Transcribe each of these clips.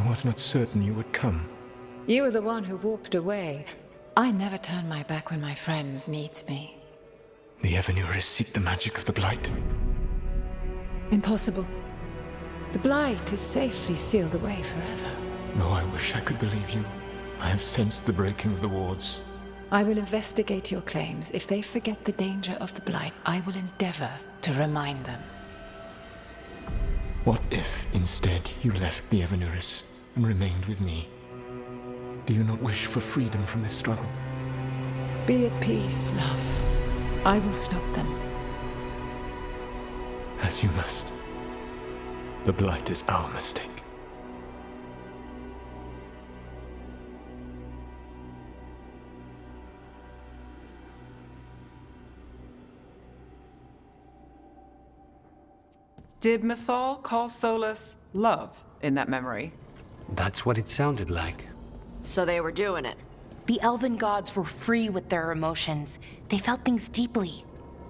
was not certain you would come. You were the one who walked away. I never turn my back when my friend needs me. The Evenuris seek the magic of the Blight. Impossible. The Blight is safely sealed away forever. Though I wish I could believe you, I have sensed the breaking of the wards. I will investigate your claims. If they forget the danger of the Blight, I will endeavor to remind them. What if, instead, you left the Evenuris and remained with me? Do you not wish for freedom from this struggle? Be at peace, love. I will stop them. As you must. The Blight is our mistake. Did Mythal call Solas love in that memory? That's what it sounded like. So they were doing it. The elven gods were free with their emotions. They felt things deeply.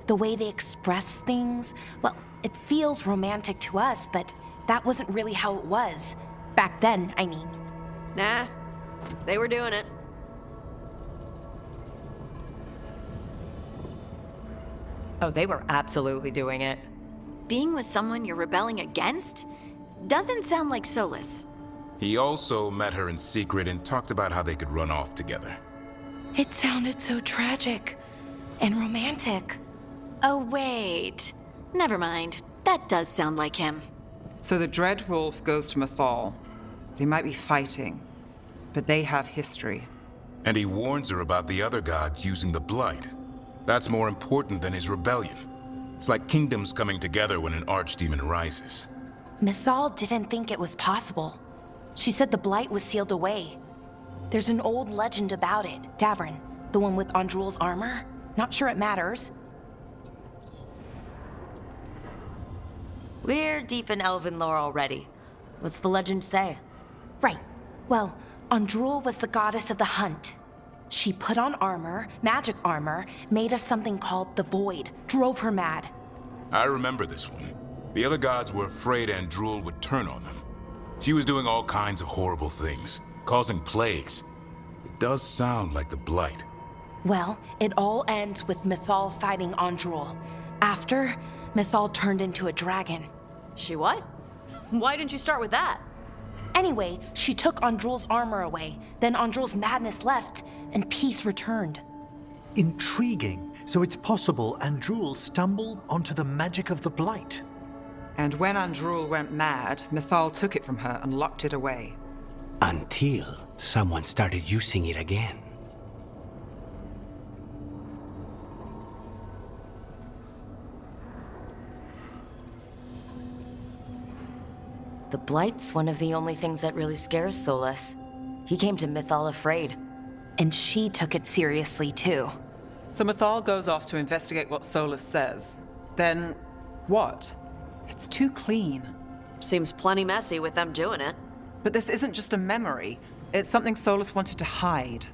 The way they expressed things, well, it feels romantic to us, but that wasn't really how it was. Back then, I mean. Nah, they were doing it. Oh, they were absolutely doing it. Being with someone you're rebelling against? Doesn't sound like Solas. He also met her in secret and talked about how they could run off together. It sounded so tragic and romantic. Oh, wait. Never mind. That does sound like him. So the Dread Wolf goes to Mythal. They might be fighting, but they have history. And he warns her about the other gods using the Blight. That's more important than his rebellion. It's like kingdoms coming together when an archdemon rises. Mythal didn't think it was possible. She said the Blight was sealed away. There's an old legend about it. Davrin, the one with Andrul's armor. Not sure it matters. We're deep in elven lore already. What's the legend say? Right. Well, Andrul was the goddess of the hunt. She put on armor, magic armor, made of something called the Void, drove her mad. I remember this one. The other gods were afraid Andrul would turn on them. She was doing all kinds of horrible things, causing plagues. It does sound like the Blight. Well, it all ends with Mythal fighting Andrul. After, Mythal turned into a dragon. She what? Why didn't you start with that? Anyway, she took Andrul's armor away, then Andrul's madness left, and peace returned. Intriguing. So it's possible Andrul stumbled onto the magic of the Blight. And when Andrul went mad, Mythal took it from her and locked it away. Until someone started using it again. The Blight's one of the only things that really scares Solas. He came to Mythal afraid. And she took it seriously, too. So Mythal goes off to investigate what Solas says. Then, what? It's too clean. Seems plenty messy with them doing it. But this isn't just a memory. It's something Solas wanted to hide.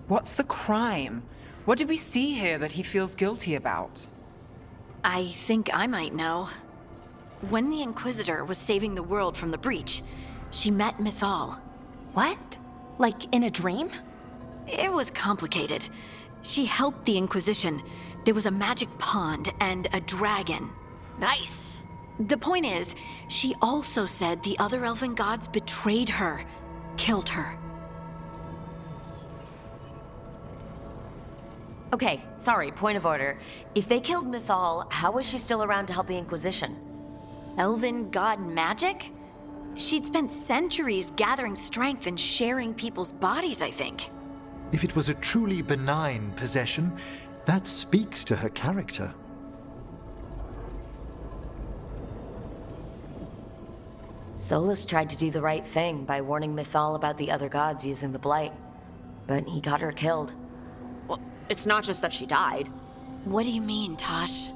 What's the crime? What did we see here that he feels guilty about? I think I might know. When the Inquisitor was saving the world from the breach, she met Mythal. What? Like in a dream? It was complicated. She helped the Inquisition. There was a magic pond and a dragon. Nice. The point is, she also said the other elven gods betrayed her, killed her. Okay, sorry, point of order. If they killed Mythal, how was she still around to help the Inquisition? Elven god magic? She'd spent centuries gathering strength and sharing people's bodies, I think. If it was a truly benign possession, that speaks to her character. Solas tried to do the right thing by warning Mythal about the other gods using the Blight. But he got her killed. Well, it's not just that she died. What do you mean, Tosh?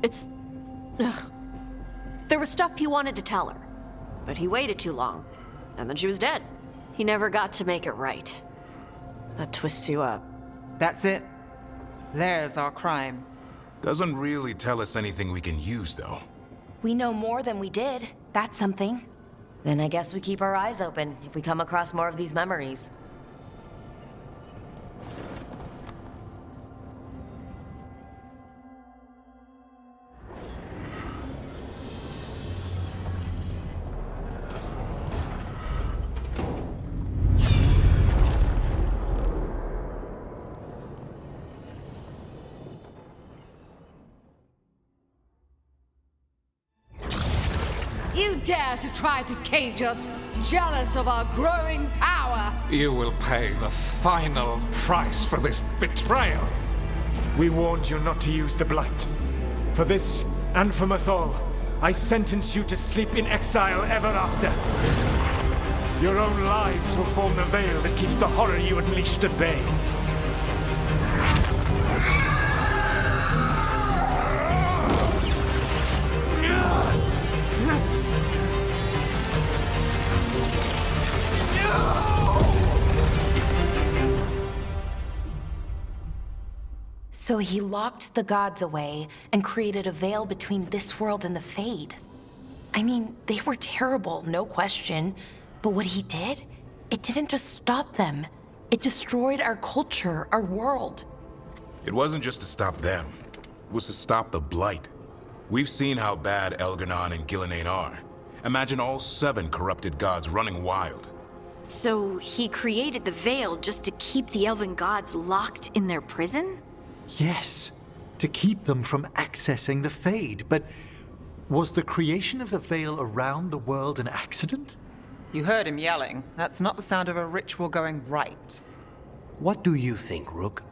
It's... Ugh. There was stuff he wanted to tell her, but he waited too long, and then she was dead. He never got to make it right. That twists you up. That's it. There's our crime. Doesn't really tell us anything we can use, though. We know more than we did. That's something. Then I guess we keep our eyes open if we come across more of these memories. You dare to try to cage us, jealous of our growing power! You will pay the final price for this betrayal. We warned you not to use the Blight. For this, and for Mythal, I sentence you to sleep in exile ever after. Your own lives will form the veil that keeps the horror you unleashed at bay. So he locked the gods away and created a veil between this world and the Fade. I mean, they were terrible, no question. But what he did, it didn't just stop them. It destroyed our culture, our world. It wasn't just to stop them. It was to stop the Blight. We've seen how bad Elgar'nan and Gillenane are. Imagine all 7 corrupted gods running wild. So he created the veil just to keep the elven gods locked in their prison? Yes, to keep them from accessing the Fade. But was the creation of the veil around the world an accident? You heard him yelling. That's not the sound of a ritual going right. What do you think, Rook?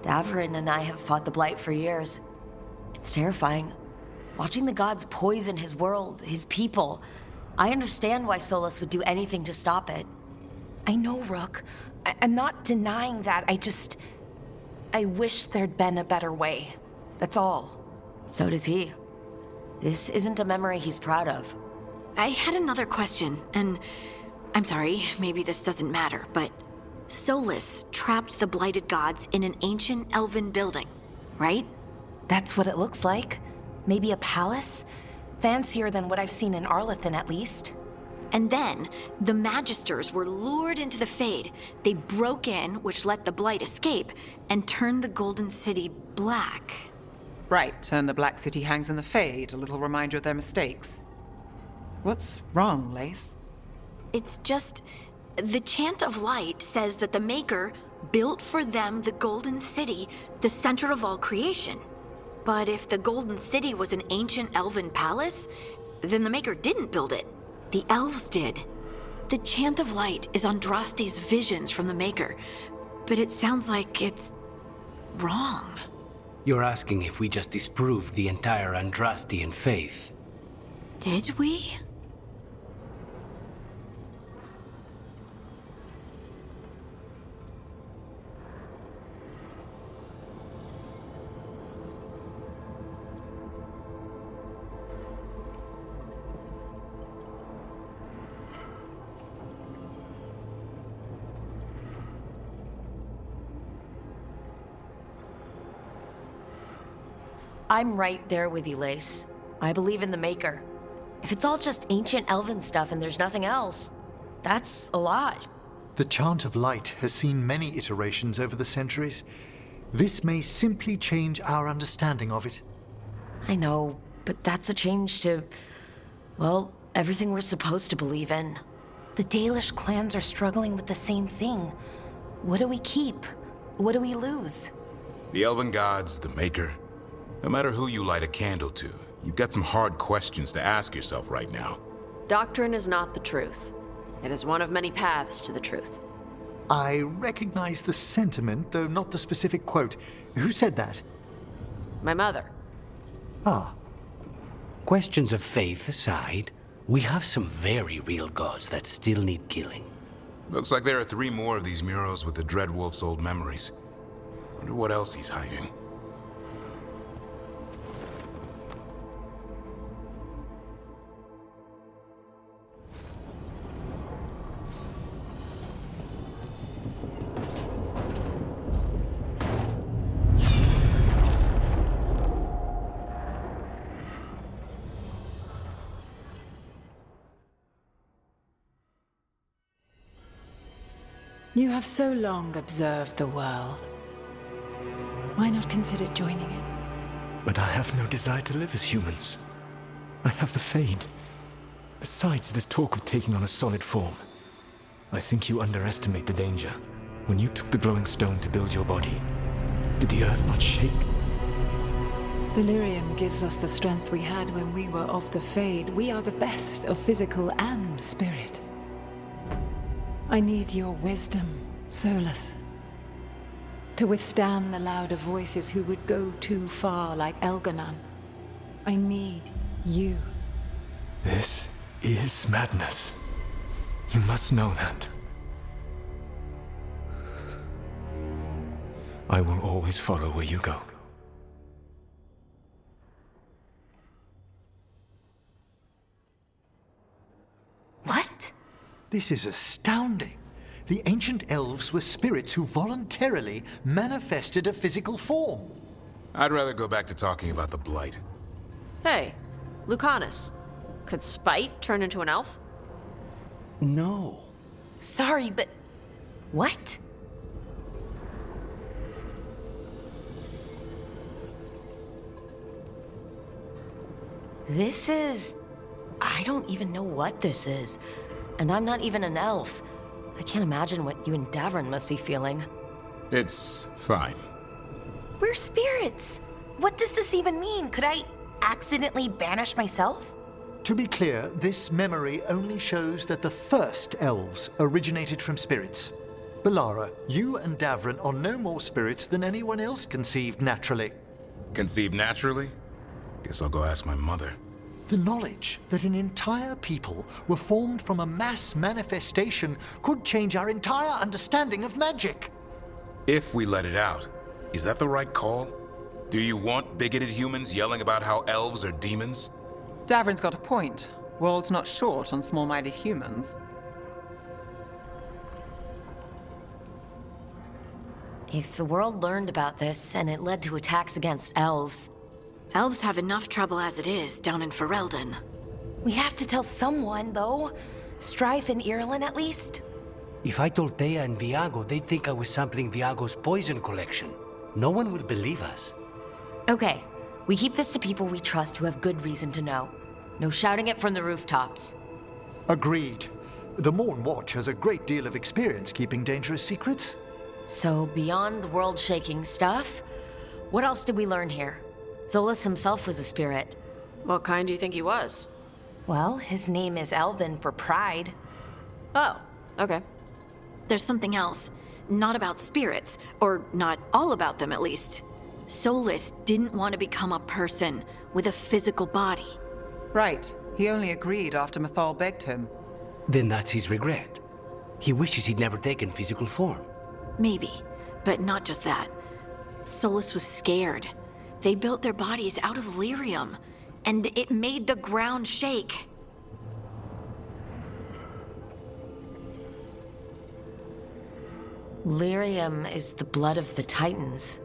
Davrin and I have fought the Blight for years. It's terrifying. Watching the gods poison his world, his people. I understand why Solas would do anything to stop it. I know, Rook. I'm not denying that. I wish there'd been a better way. That's all. So does he. This isn't a memory he's proud of. I had another question, and I'm sorry, maybe this doesn't matter, but Solas trapped the blighted gods in an ancient elven building, right? That's what it looks like. Maybe a palace? Fancier than what I've seen in Arlathan, at least. And then, the Magisters were lured into the Fade. They broke in, which let the Blight escape, and turned the Golden City black. Right, and the Black City hangs in the Fade, a little reminder of their mistakes. What's wrong, Lace? It's just... the Chant of Light says that the Maker built for them the Golden City, the center of all creation. But if the Golden City was an ancient elven palace, then the Maker didn't build it. The elves did. The Chant of Light is Andraste's visions from the Maker, but it sounds like it's wrong. You're asking if we just disproved the entire Andrastian faith. Did we? I'm right there with you, Lace. I believe in the Maker. If it's all just ancient elven stuff and there's nothing else, that's a lie. The Chant of Light has seen many iterations over the centuries. This may simply change our understanding of it. I know, but that's a change to, well, everything we're supposed to believe in. The Dalish clans are struggling with the same thing. What do we keep? What do we lose? The Elven Gods, the Maker. No matter who you light a candle to, you've got some hard questions to ask yourself right now. Doctrine is not the truth. It is one of many paths to the truth. I recognize the sentiment, though not the specific quote. Who said that? My mother. Ah. Questions of faith aside, we have some very real gods that still need killing. Looks like there are 3 more of these murals with the Dreadwolf's old memories. Wonder what else he's hiding. You have so long observed the world. Why not consider joining it? But I have no desire to live as humans. I have the Fade. Besides, this talk of taking on a solid form. I think you underestimate the danger. When you took the glowing stone to build your body, did the earth not shake? Delirium gives us the strength we had when we were of the Fade. We are the best of physical and spirit. I need your wisdom, Solas. To withstand the louder voices who would go too far like Elganon. I need you. This is madness. You must know that. I will always follow where you go. What? This is astounding. The ancient elves were spirits who voluntarily manifested a physical form. I'd rather go back to talking about the Blight. Hey, Lucanus. Could Spite turn into an elf? No. Sorry, but... what? This is... I don't even know what this is. And I'm not even an elf. I can't imagine what you and Davrin must be feeling. It's fine. We're spirits. What does this even mean? Could I accidentally banish myself? To be clear, this memory only shows that the first elves originated from spirits. Balara, you and Davrin are no more spirits than anyone else conceived naturally. Conceived naturally? Guess I'll go ask my mother. The knowledge that an entire people were formed from a mass manifestation could change our entire understanding of magic. If we let it out, is that the right call? Do you want bigoted humans yelling about how elves are demons? Davrin's got a point. World's not short on small-minded humans. If the world learned about this and it led to attacks against elves... Elves have enough trouble as it is down in Ferelden. We have to tell someone, though. Strife and Irulan, at least. If I told Thea and Viago, they'd think I was sampling Viago's poison collection. No one would believe us. Okay, we keep this to people we trust who have good reason to know. No shouting it from the rooftops. Agreed. The Morn Watch has a great deal of experience keeping dangerous secrets. So, beyond the world-shaking stuff, what else did we learn here? Solas himself was a spirit. What kind do you think he was? Well, his name is Elven for pride. Oh, okay. There's something else. Not about spirits, or not all about them at least. Solas didn't want to become a person with a physical body. Right. He only agreed after Mathal begged him. Then that's his regret. He wishes he'd never taken physical form. Maybe, but not just that. Solas was scared. They built their bodies out of lyrium, and it made the ground shake. Lyrium is the blood of the Titans.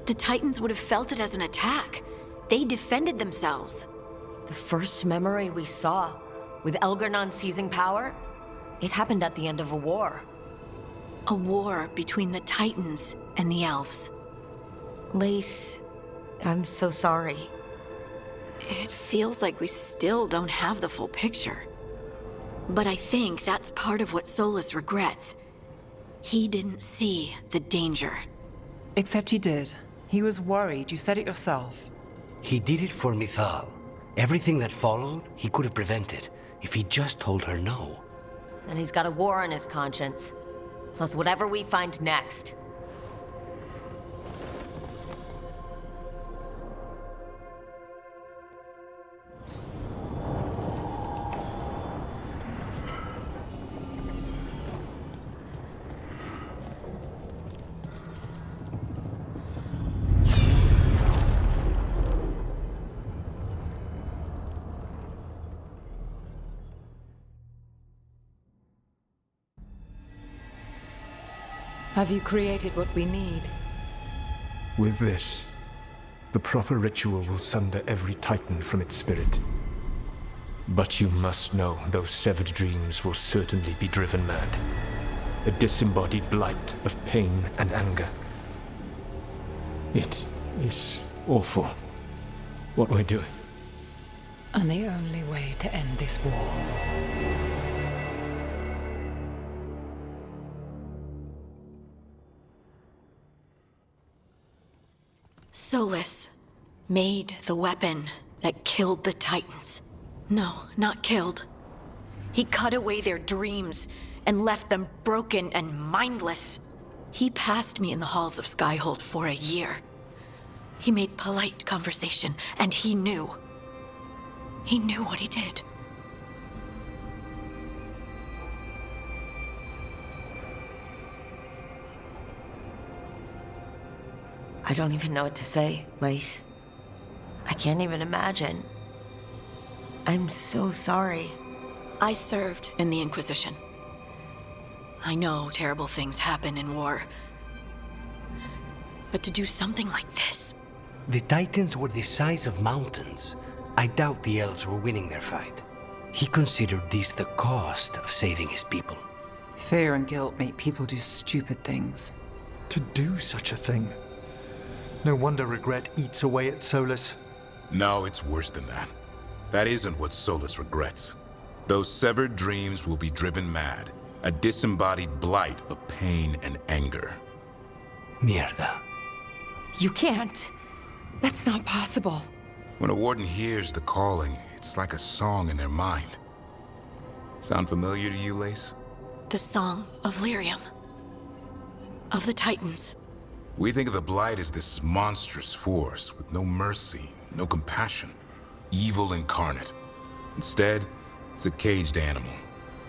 The Titans would have felt it as an attack. They defended themselves. The first memory we saw, with Elgarnon seizing power, it happened at the end of a war. A war between the Titans and the elves. Lace, I'm so sorry. It feels like we still don't have the full picture. But I think that's part of what Solas regrets. He didn't see the danger. Except he did. He was worried. You said it yourself. He did it for Mithal. Everything that followed, he could have prevented, if he just told her no. And he's got a war on his conscience. Plus whatever we find next. Have you created what we need? With this, the proper ritual will sunder every Titan from its spirit. But you must know those severed dreams will certainly be driven mad. a disembodied blight of pain and anger. It is awful what we're doing. And the only way to end this war. Solas made the weapon that killed the Titans. No, not killed. He cut away their dreams and left them broken and mindless. He passed me in the halls of Skyhold for a year. He made polite conversation, and he knew. He knew what he did. I don't even know what to say, Lace. I can't even imagine. I'm so sorry. I served in the Inquisition. I know terrible things happen in war. But to do something like this... The Titans were the size of mountains. I doubt the elves were winning their fight. He considered this the cost of saving his people. Fear and guilt make people do stupid things. To do such a thing. No wonder regret eats away at Solas. No, it's worse than that. That isn't what Solas regrets. Those severed dreams will be driven mad. A disembodied blight of pain and anger. Mierda. You can't. That's not possible. When a warden hears the calling, it's like a song in their mind. Sound familiar to you, Lace? The Song of Lyrium. Of the Titans. We think of the Blight as this monstrous force with no mercy, no compassion. Evil incarnate. Instead, it's a caged animal.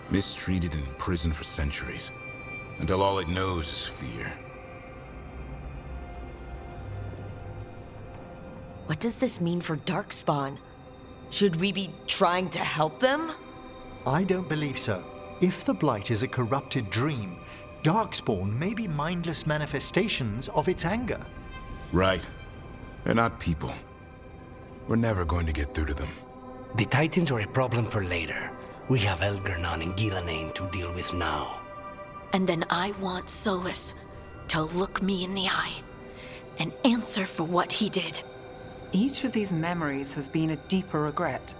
Mistreated and imprisoned for centuries. Until all it knows is fear. What does this mean for Darkspawn? Should we be trying to help them? I don't believe so. If the Blight is a corrupted dream, Darkspawn may be mindless manifestations of its anger. Right. They're not people. We're never going to get through to them. The Titans are a problem for later. We have Elgernon and Gillanane to deal with now. And then I want Solas to look me in the eye and answer for what he did. Each of these memories has been a deeper regret,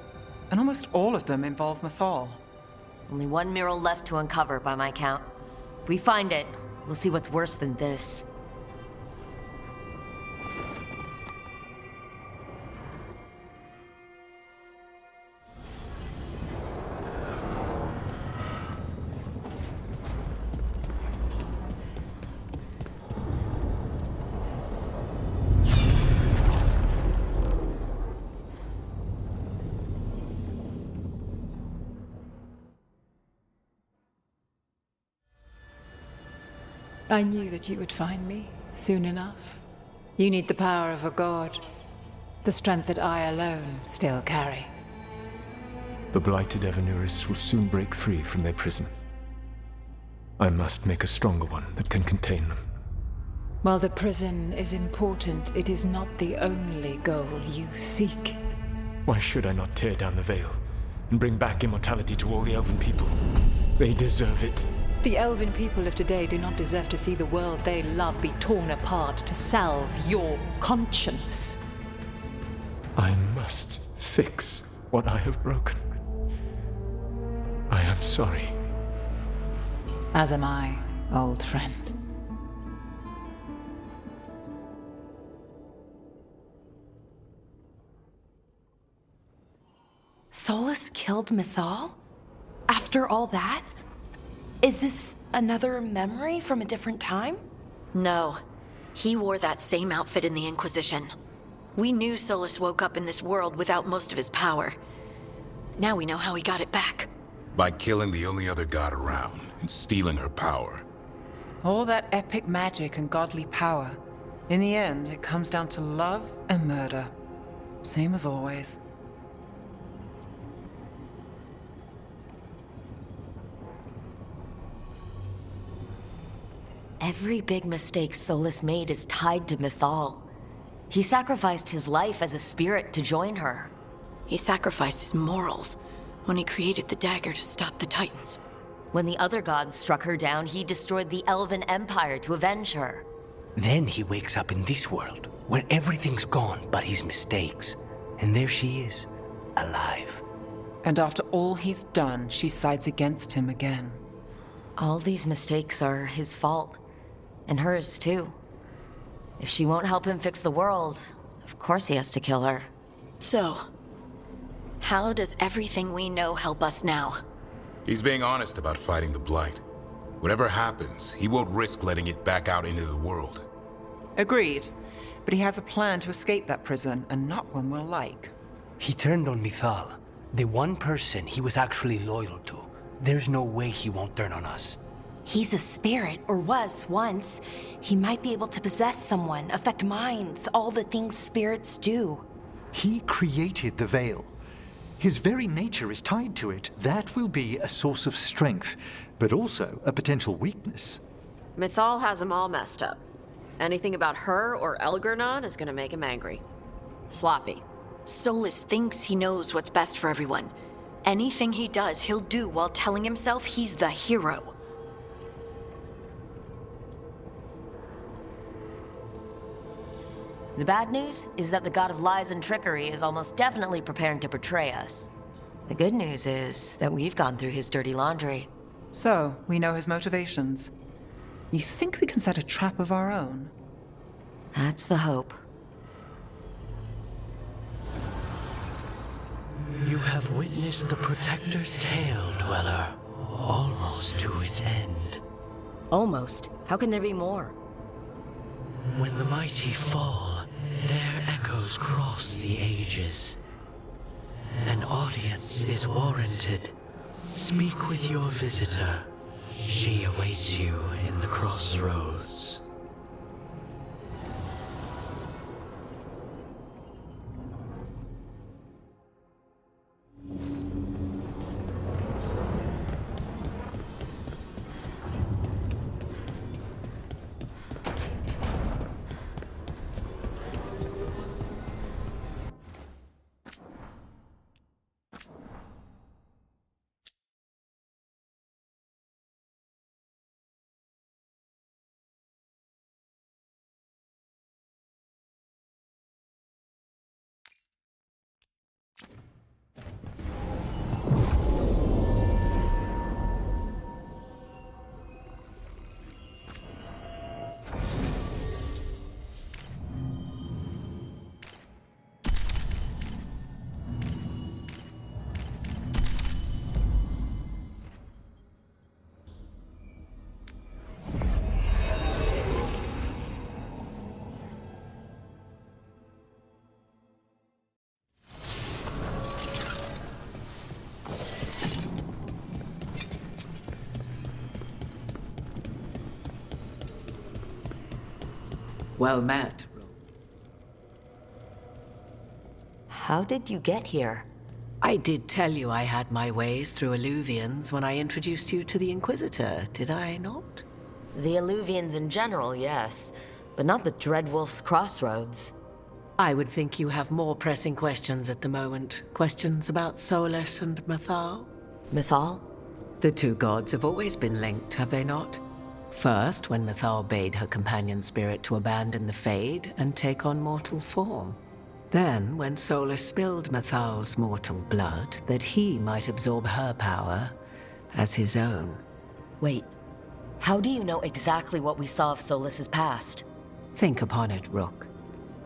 and almost all of them involve Mythal. Only one mural left to uncover by my count. If we find it, we'll see what's worse than this. I knew that you would find me soon enough. You need the power of a god, the strength that I alone still carry. The blighted Evanuris will soon break free from their prison. I must make a stronger one that can contain them. While the prison is important, it is not the only goal you seek. Why should I not tear down the veil and bring back immortality to all the Elven people? They deserve it. The Elven people of today do not deserve to see the world they love be torn apart to salve your conscience. I must fix what I have broken. I am sorry. As am I, old friend. Solas killed Mythal? After all that? Is this another memory from a different time? No. He wore that same outfit in the Inquisition. We knew Solas woke up in this world without most of his power. Now we know how he got it back. By killing the only other god around and stealing her power. All that epic magic and godly power. In the end, it comes down to love and murder. Same as always. Every big mistake Solas made is tied to Mythal. He sacrificed his life as a spirit to join her. He sacrificed his morals when he created the dagger to stop the Titans. When the other gods struck her down, he destroyed the Elven Empire to avenge her. Then he wakes up in this world, where everything's gone but his mistakes. And there she is, alive. And after all he's done, she sides against him again. All these mistakes are his fault. And hers, too. If she won't help him fix the world, of course he has to kill her. So, how does everything we know help us now? He's being honest about fighting the Blight. Whatever happens, he won't risk letting it back out into the world. Agreed. But he has a plan to escape that prison, and not one we'll like. He turned on Mythal, the one person he was actually loyal to. There's no way he won't turn on us. He's a spirit, or was once. He might be able to possess someone, affect minds, all the things spirits do. He created the veil. His very nature is tied to it. That will be a source of strength, but also a potential weakness. Mythal has him all messed up. Anything about her or Elgernon is gonna make him angry. Sloppy. Solas thinks he knows what's best for everyone. Anything he does, he'll do while telling himself he's the hero. The bad news is that the god of lies and trickery is almost definitely preparing to betray us. The good news is that we've gone through his dirty laundry. So, we know his motivations. You think we can set a trap of our own? That's the hope. You have witnessed the Protector's tale, Dweller, almost to its end. Almost. How can there be more? When the mighty fall, their echoes cross the ages. An audience is warranted. Speak with your visitor. She awaits you in the crossroads. Well met. How did you get here? I did tell you I had my ways through Illuvians when I introduced you to the Inquisitor, did I not? The Illuvians in general, yes. But not the Dreadwolf's Crossroads. I would think you have more pressing questions at the moment. Questions about Solas and Mythal? Mythal? The two gods have always been linked, have they not? First, when Mythal bade her companion spirit to abandon the Fade and take on mortal form. Then, when Solas spilled Mythal's mortal blood, that he might absorb her power as his own. Wait, how do you know exactly what we saw of Solas's past? Think upon it, Rook.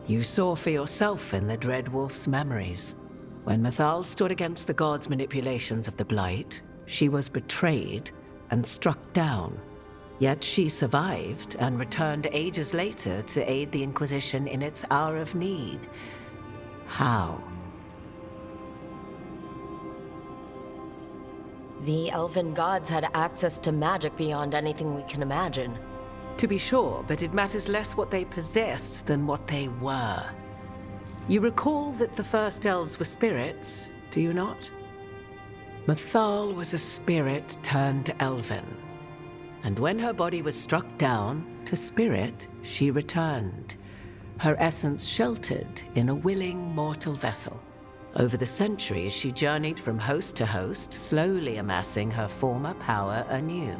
You saw for yourself in the Dreadwolf's memories. When Mythal stood against the gods' manipulations of the Blight, she was betrayed and struck down. Yet she survived and returned ages later to aid the Inquisition in its hour of need. How? The elven gods had access to magic beyond anything we can imagine. To be sure, but it matters less what they possessed than what they were. You recall that the first elves were spirits, do you not? Mythal was a spirit turned elven. And when her body was struck down, to spirit she returned, her essence sheltered in a willing mortal vessel. Over the centuries, she journeyed from host to host, slowly amassing her former power anew.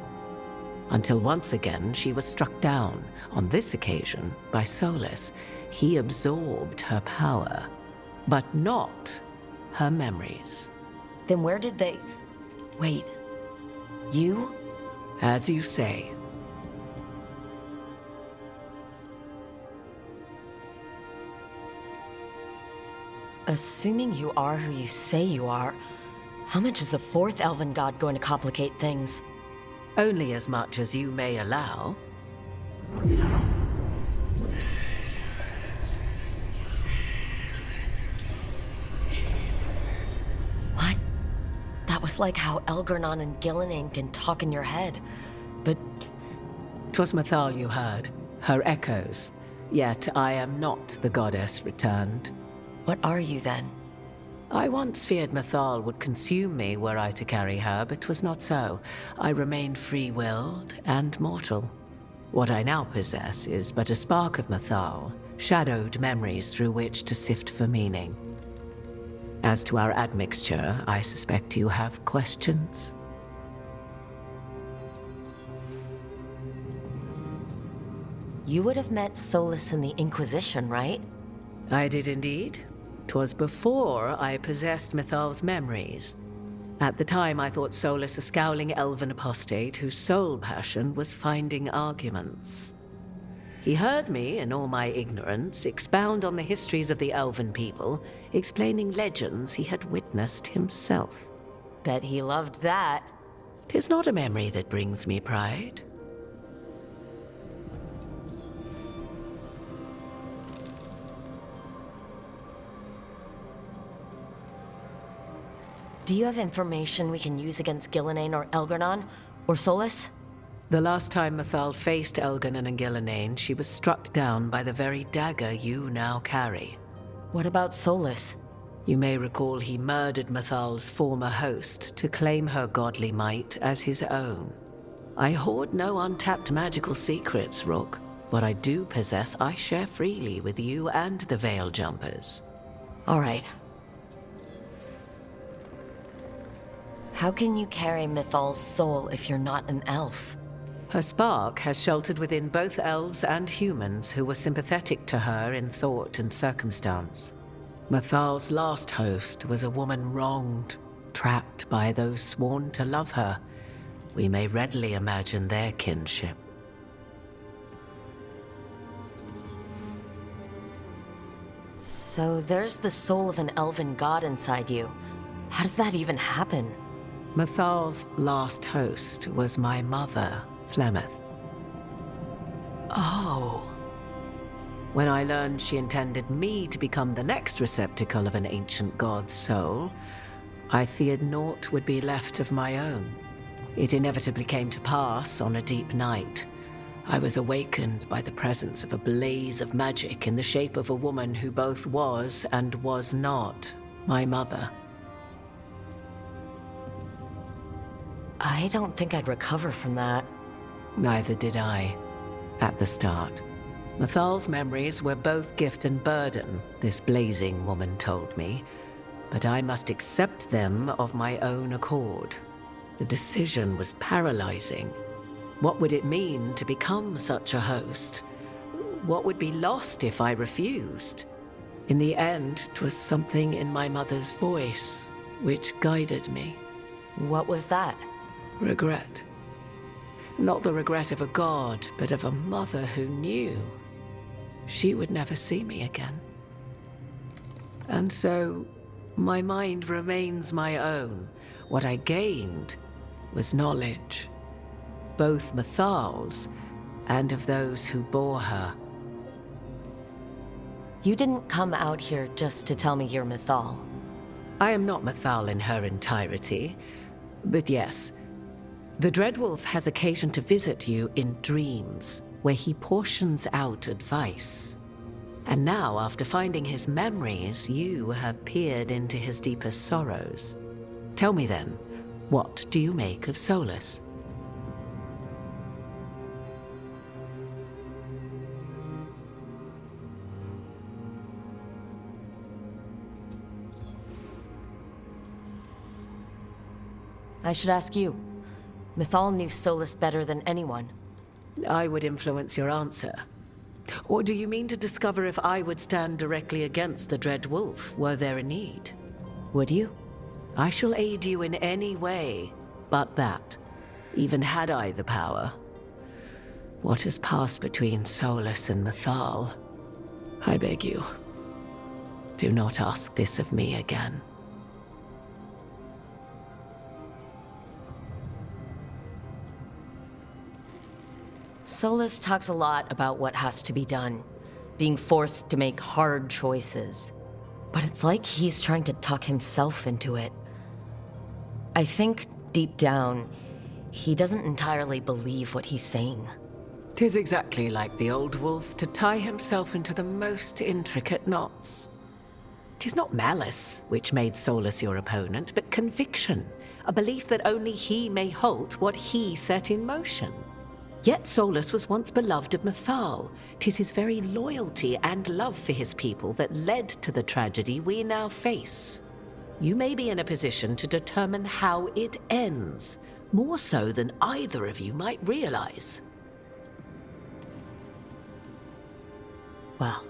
Until once again she was struck down, on this occasion by Solas. He absorbed her power, but not her memories. Then where did they... Wait, you? As you say. Assuming you are who you say you are, how much is a fourth elven god going to complicate things? Only as much as you may allow. What? That was like how Elgernon and Gillenane can talk in your head, but... 'Twas Mathal you heard, her echoes. Yet I am not the goddess returned. What are you then? I once feared Mathal would consume me were I to carry her, but 'twas not so. I remain free-willed and mortal. What I now possess is but a spark of Mathal, shadowed memories through which to sift for meaning. As to our admixture, I suspect you have questions. You would have met Solas in the Inquisition, right? I did indeed. 'Twas before I possessed Mathal's memories. At the time, I thought Solas a scowling elven apostate whose sole passion was finding arguments. He heard me, in all my ignorance, expound on the histories of the elven people, explaining legends he had witnessed himself. Bet he loved that. 'Tis not a memory that brings me pride. Do you have information we can use against Gillenane or Elgernon? Or Solas? The last time Mathal faced Elgernon and Gillenane, she was struck down by the very dagger you now carry. What about Solas? You may recall he murdered Mathal's former host to claim her godly might as his own. I hoard no untapped magical secrets, Rook. What I do possess, I share freely with you and the Veil Jumpers. All right. How can you carry Mathal's soul if you're not an elf? Her spark has sheltered within both elves and humans who were sympathetic to her in thought and circumstance. Mathal's last host was a woman wronged, trapped by those sworn to love her. We may readily imagine their kinship. So there's the soul of an elven god inside you. How does that even happen? Mathal's last host was my mother, Flemeth. Oh. When I learned she intended me to become the next receptacle of an ancient god's soul, I feared naught would be left of my own. It inevitably came to pass on a deep night. I was awakened by the presence of a blaze of magic in the shape of a woman who both was and was not my mother. I don't think I'd recover from that. Neither did I, at the start. Mathal's memories were both gift and burden, this blazing woman told me, but I must accept them of my own accord. The decision was paralyzing. What would it mean to become such a host? What would be lost if I refused? In the end, 'twas something in my mother's voice which guided me. What was that? Regret. Not the regret of a god, but of a mother who knew she would never see me again. And so, my mind remains my own. What I gained was knowledge, both Mathal's and of those who bore her. You didn't come out here just to tell me you're Mathal. I am not Mathal in her entirety, but yes, the Dreadwolf has occasion to visit you in dreams, where he portions out advice. And now, after finding his memories, you have peered into his deepest sorrows. Tell me then, what do you make of Solas? I should ask you. Mythal knew Solas better than anyone. I would influence your answer. Or do you mean to discover if I would stand directly against the Dread Wolf were there a need? Would you? I shall aid you in any way but that, even had I the power. What has passed between Solas and Mythal? I beg you, do not ask this of me again. Solas talks a lot about what has to be done, being forced to make hard choices. But it's like he's trying to talk himself into it. I think, deep down, he doesn't entirely believe what he's saying. 'Tis exactly like the old wolf to tie himself into the most intricate knots. 'Tis not malice which made Solas your opponent, but conviction, a belief that only he may halt what he set in motion. Yet Solas was once beloved of Mythal. 'Tis his very loyalty and love for his people that led to the tragedy we now face. You may be in a position to determine how it ends, more so than either of you might realize. Well,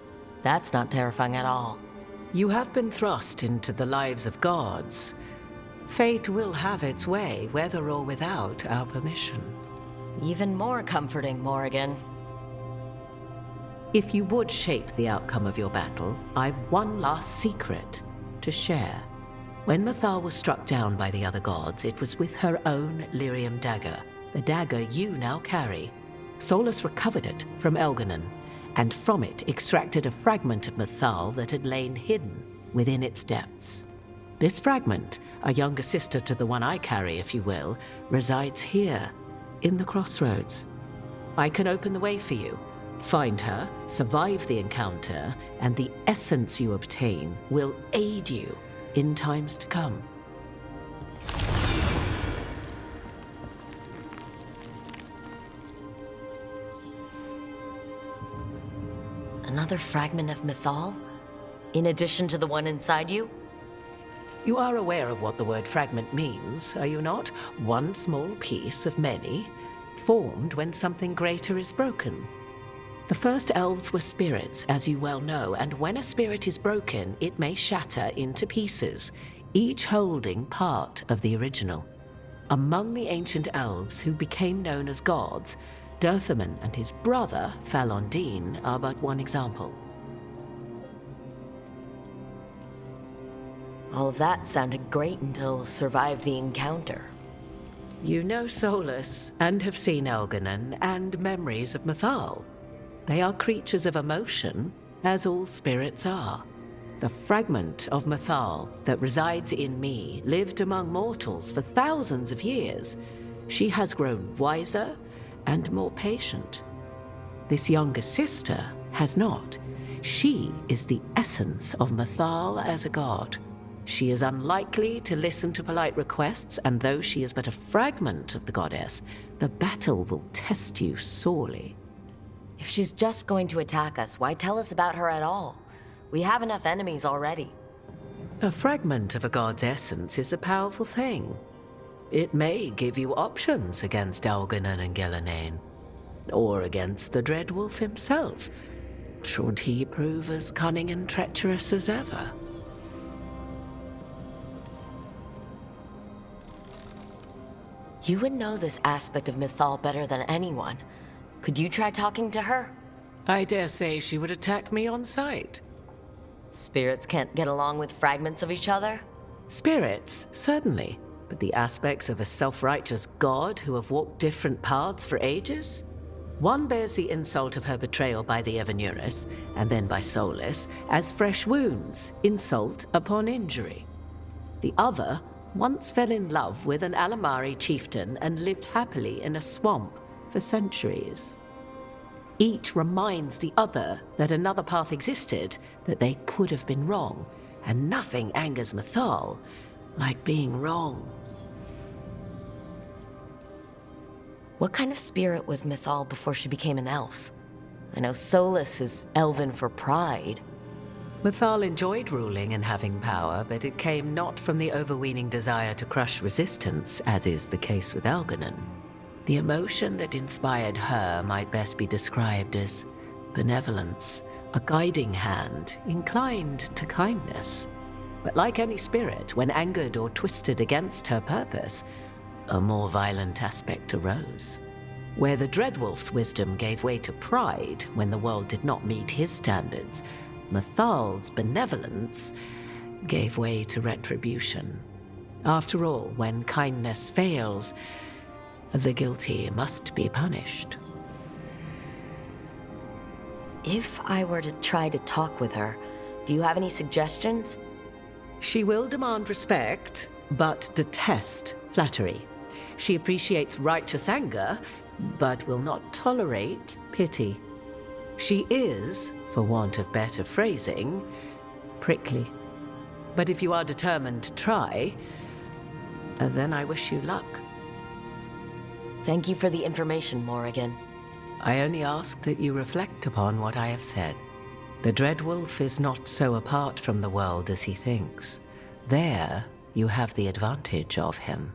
that's not terrifying at all. You have been thrust into the lives of gods. Fate will have its way, whether or without our permission. Even more comforting, Morrigan. If you would shape the outcome of your battle, I've one last secret to share. When Mythal was struck down by the other gods, it was with her own lyrium dagger, the dagger you now carry. Solas recovered it from Elganon, and from it extracted a fragment of Mythal that had lain hidden within its depths. This fragment, a younger sister to the one I carry, if you will, resides here, in the crossroads. I can open the way for you. Find her, survive the encounter, and the essence you obtain will aid you in times to come. Another fragment of Mythal? In addition to the one inside you? You are aware of what the word fragment means, are you not? One small piece of many, formed when something greater is broken. The first elves were spirits, as you well know, and when a spirit is broken, it may shatter into pieces, each holding part of the original. Among the ancient elves who became known as gods, Dirthaman and his brother, Falondine, are but one example. All of that sounded great until survive the encounter. You know Solas, and have seen Elganon, and memories of Mythal. They are creatures of emotion, as all spirits are. The fragment of Mythal that resides in me lived among mortals for thousands of years. She has grown wiser and more patient. This younger sister has not. She is the essence of Mythal as a god. She is unlikely to listen to polite requests, and though she is but a fragment of the goddess, the battle will test you sorely. If she's just going to attack us, why tell us about her at all? We have enough enemies already. A fragment of a god's essence is a powerful thing. It may give you options against Elganon and Ghilanane, or against the Dread Wolf himself, should he prove as cunning and treacherous as ever. You would know this aspect of Mythal better than anyone. Could you try talking to her? I dare say she would attack me on sight. Spirits can't get along with fragments of each other? Spirits, certainly. But the aspects of a self-righteous god who have walked different paths for ages? One bears the insult of her betrayal by the Evanuris, and then by Solas, as fresh wounds, insult upon injury. The other once fell in love with an Alamari chieftain and lived happily in a swamp for centuries. Each reminds the other that another path existed, that they could have been wrong, and nothing angers Mythal like being wrong. What kind of spirit was Mythal before she became an elf? I know Solas is elven for pride. Mathal enjoyed ruling and having power, but it came not from the overweening desire to crush resistance, as is the case with Algernon. The emotion that inspired her might best be described as benevolence, a guiding hand, inclined to kindness. But like any spirit, when angered or twisted against her purpose, a more violent aspect arose. Where the Dreadwolf's wisdom gave way to pride when the world did not meet his standards, Mathal's benevolence gave way to retribution. After all, when kindness fails, the guilty must be punished. If I were to try to talk with her, do you have any suggestions? She will demand respect, but detest flattery. She appreciates righteous anger, but will not tolerate pity. She is, for want of better phrasing, prickly. But if you are determined to try, then I wish you luck. Thank you for the information, Morrigan. I only ask that you reflect upon what I have said. The Dreadwolf is not so apart from the world as he thinks. There, you have the advantage of him.